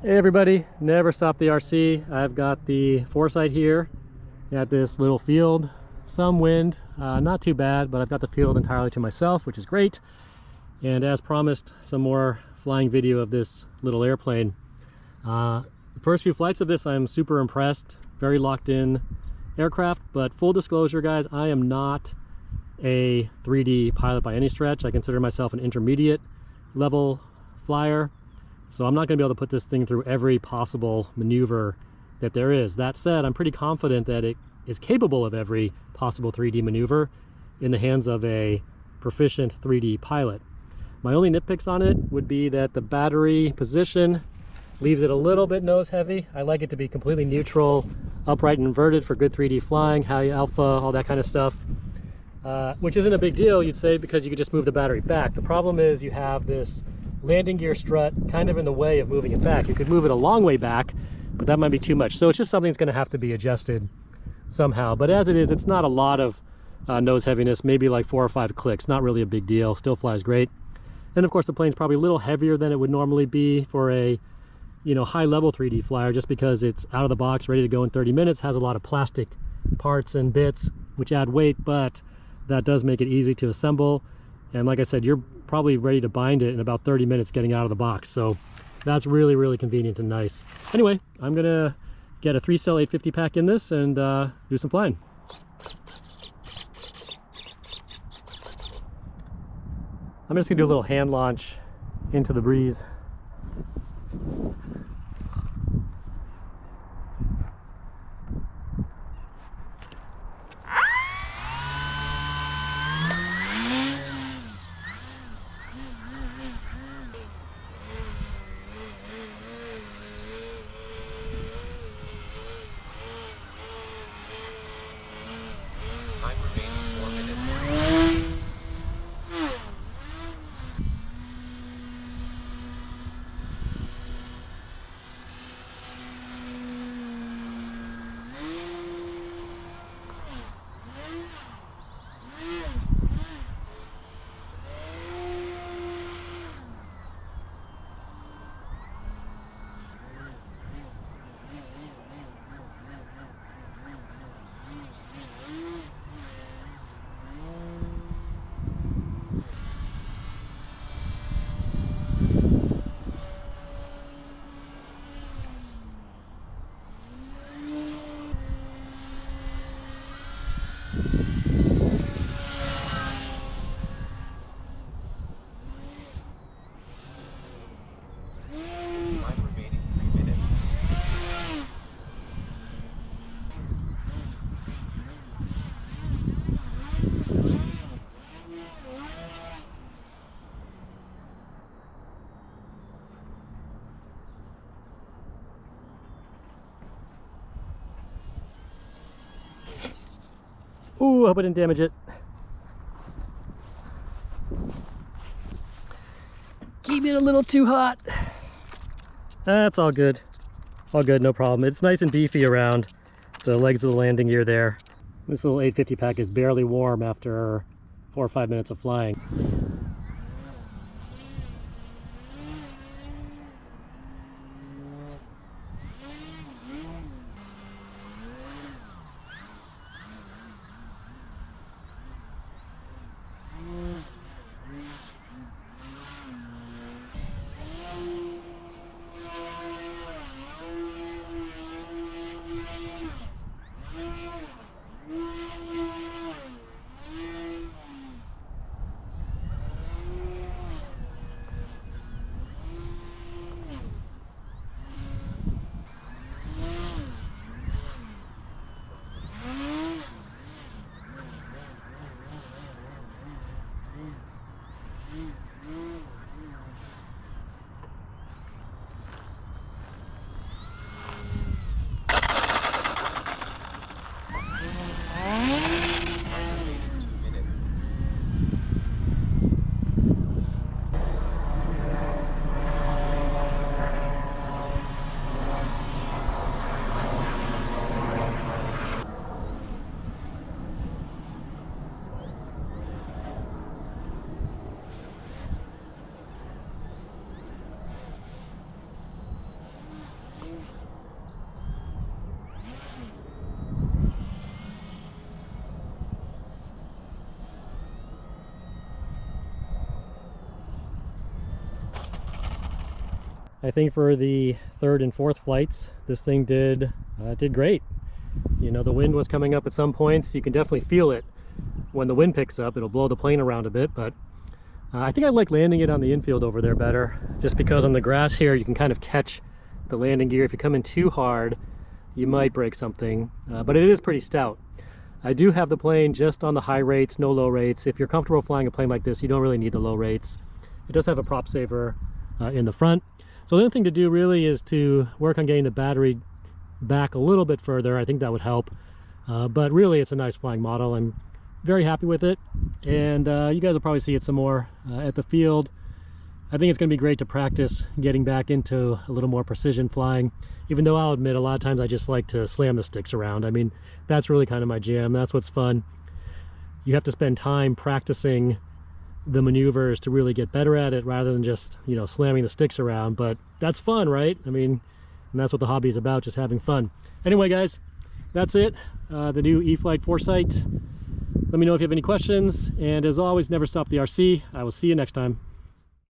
Hey everybody, never stop the RC. I've got the foresight here at this little field. Some wind, not too bad, but I've got the field entirely to myself, which is great. And as promised, some more flying video of this little airplane. The first few flights of this, I'm super impressed. Very locked in aircraft, but full disclosure guys, I am not a 3D pilot by any stretch. I consider myself an intermediate level flyer. So I'm not going to be able to put this thing through every possible maneuver that there is. That said, I'm pretty confident that it is capable of every possible 3D maneuver in the hands of a proficient 3D pilot. My only nitpicks on it would be that the battery position leaves it a little bit nose heavy. I like it to be completely neutral, upright and inverted for good 3D flying, high alpha, all that kind of stuff. Which isn't a big deal, you'd say, because you could just move the battery back. The problem is you have this landing gear strut kind of in the way of moving it back. You could move it a long way back, but that might be too much. So it's just something that's going to have to be adjusted somehow. But as it is, it's not a lot of nose heaviness, maybe like 4 or 5 clicks. Not really a big deal. Still flies great. And of course, the plane's probably a little heavier than it would normally be for a, you know, high-level 3D flyer, just because it's out of the box, ready to go in 30 minutes. Has a lot of plastic parts and bits which add weight, but that does make it easy to assemble. And like I said, you're probably ready to bind it in about 30 minutes getting out of the box. So that's really, really convenient and nice. Anyway, I'm gonna get a 3-cell 850 pack in this and do some flying. I'm just gonna do a little hand launch into the breeze. Ooh, I hope I didn't damage it. Keep it a little too hot. That's all good. All good, no problem. It's nice and beefy around the legs of the landing gear there. This little 850 pack is barely warm after 4 or 5 minutes of flying. I think for the third and fourth flights, this thing did great. You know, the wind was coming up at some points. You can definitely feel it when the wind picks up. It'll blow the plane around a bit, but I think I like landing it on the infield over there better, just because on the grass here you can kind of catch the landing gear. If you come in too hard, you might break something, but it is pretty stout. I do have the plane just on the high rates, no low rates. If you're comfortable flying a plane like this, you don't really need the low rates. It does have a prop saver in the front. So the only thing to do really is to work on getting the battery back a little bit further. I think that would help. But really, it's a nice flying model. I'm very happy with it. And you guys will probably see it some more at the field. I think it's going to be great to practice getting back into a little more precision flying, even though I'll admit a lot of times I just like to slam the sticks around. I mean, that's really kind of my jam. That's what's fun. You have to spend time practicing the maneuvers to really get better at it, rather than just, you know, slamming the sticks around. But that's fun, right? I mean, and that's what the hobby is about, just having fun. Anyway, guys, that's it. The new E-flite Foresight. Let me know if you have any questions. And as always, never stop the RC. I will see you next time.